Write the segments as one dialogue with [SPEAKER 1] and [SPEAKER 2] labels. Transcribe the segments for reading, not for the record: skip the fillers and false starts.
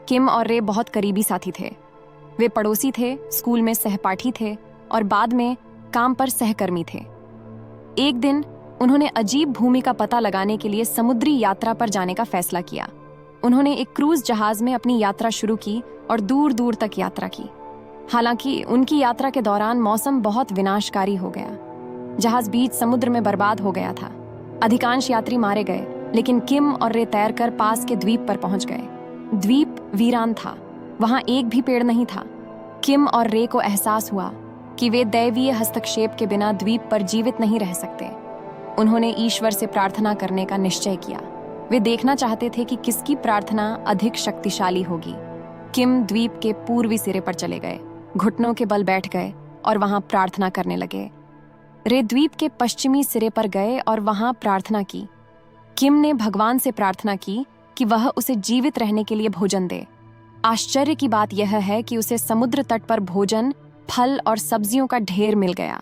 [SPEAKER 1] किम और रे बहुत करीबी साथी थे। वे पड़ोसी थे, स्कूल में सहपाठी थे और बाद में काम पर सहकर्मी थे। एक दिन उन्होंने अजीब भूमि का पता लगाने के लिए समुद्री यात्रा पर जाने का फैसला किया। उन्होंने एक क्रूज जहाज में अपनी यात्रा शुरू की और दूर दूर तक यात्रा की। हालांकि उनकी यात्रा के दौरान मौसम बहुत विनाशकारी हो गया। जहाज बीच समुद्र में बर्बाद हो गया था। अधिकांश यात्री मारे गए, लेकिन किम और रे तैरकर पास के द्वीप पर पहुंच गए। द्वीप वीरान था, वहां एक भी पेड़ नहीं था। किम और रे को एहसास हुआ कि वे दैवीय हस्तक्षेप के बिना द्वीप पर जीवित नहीं रह सकते। उन्होंने ईश्वर से प्रार्थना करने का निश्चय किया। वे देखना चाहते थे कि किसकी प्रार्थना अधिक शक्तिशाली होगी। किम द्वीप के पूर्वी सिरे पर चले गए, घुटनों के बल बैठ गए और वहां प्रार्थना करने लगे। रे द्वीप के पश्चिमी सिरे पर गए और वहां प्रार्थना की। किम ने भगवान से प्रार्थना की कि वह उसे जीवित रहने के लिए भोजन दे। आश्चर्य की बात यह है कि उसे समुद्र तट पर भोजन, फल और सब्जियों का ढेर मिल गया।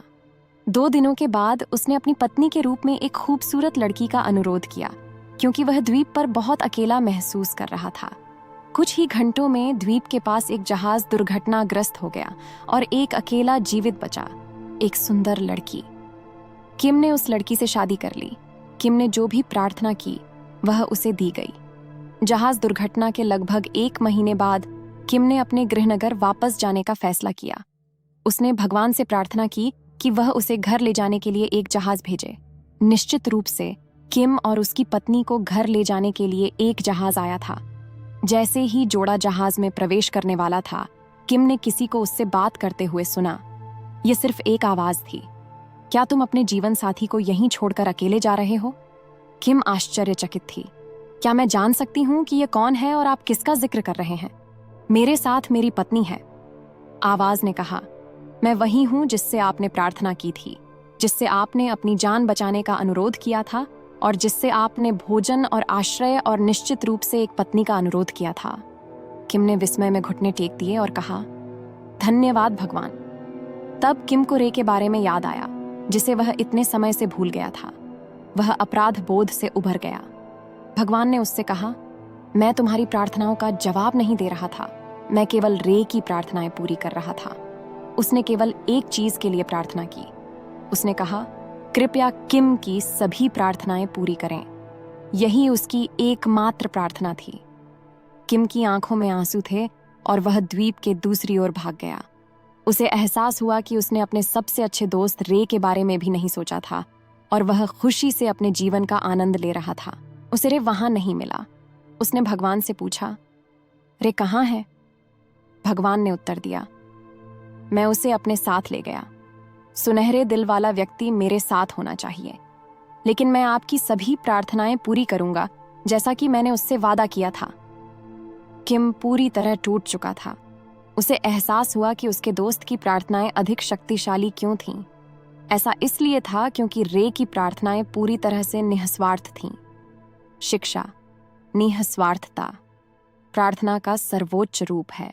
[SPEAKER 1] 2 दिनों के बाद उसने अपनी पत्नी के रूप में एक खूबसूरत लड़की का अनुरोध किया, क्योंकि वह द्वीप पर बहुत अकेला महसूस कर रहा था। कुछ ही घंटों में द्वीप के पास एक जहाज दुर्घटनाग्रस्त हो गया और एक अकेला जीवित बचा, एक सुंदर लड़की। किम ने उस लड़की से शादी कर ली। किम ने जो भी प्रार्थना की वह उसे दी गई। जहाज दुर्घटना के लगभग 1 महीने बाद किम ने अपने गृहनगर वापस जाने का फैसला किया। उसने भगवान से प्रार्थना की कि वह उसे घर ले जाने के लिए एक जहाज भेजे। निश्चित रूप से किम और उसकी पत्नी को घर ले जाने के लिए एक जहाज आया था। जैसे ही जोड़ा जहाज में प्रवेश करने वाला था, किम ने किसी को उससे बात करते हुए सुना। यह सिर्फ एक आवाज थी, क्या तुम अपने जीवन साथी को यहीं छोड़कर अकेले जा रहे हो? किम आश्चर्यचकित थी। क्या मैं जान सकती हूँ कि यह कौन है और आप किसका जिक्र कर रहे हैं? मेरे साथ मेरी पत्नी है, आवाज ने कहा। मैं वही हूँ जिससे आपने प्रार्थना की थी, जिससे आपने अपनी जान बचाने का अनुरोध किया था और जिससे आपने भोजन और आश्रय और निश्चित रूप से एक पत्नी का अनुरोध किया था। किम ने विस्मय में घुटने टेक दिए और कहा, धन्यवाद भगवान। तब किम को रे के बारे में याद आया, जिसे वह इतने समय से भूल गया था। वह अपराध बोध से उभर गया। भगवान ने उससे कहा, मैं तुम्हारी प्रार्थनाओं का जवाब नहीं दे रहा था, मैं केवल रे की प्रार्थनाएं पूरी कर रहा था। उसने केवल एक चीज के लिए प्रार्थना की। उसने कहा, कृपया किम की सभी प्रार्थनाएं पूरी करें। यही उसकी एकमात्र प्रार्थना थी। किम की आंखों में आंसू थे और वह द्वीप के दूसरी ओर भाग गया। उसे एहसास हुआ कि उसने अपने सबसे अच्छे दोस्त रे के बारे में भी नहीं सोचा था और वह खुशी से अपने जीवन का आनंद ले रहा था। उसे रे वहां नहीं मिला। उसने भगवान से पूछा, रे कहाँ है? भगवान ने उत्तर दिया, मैं उसे अपने साथ ले गया। सुनहरे दिल वाला व्यक्ति मेरे साथ होना चाहिए, लेकिन मैं आपकी सभी प्रार्थनाएं पूरी करूंगा, जैसा कि मैंने उससे वादा किया था। किम पूरी तरह टूट चुका था। उसे एहसास हुआ कि उसके दोस्त की प्रार्थनाएं अधिक शक्तिशाली क्यों थीं। ऐसा इसलिए था क्योंकि रे की प्रार्थनाएं पूरी तरह से निस्वार्थ थीं। शिक्षा, निस्वार्थता प्रार्थना का सर्वोच्च रूप है।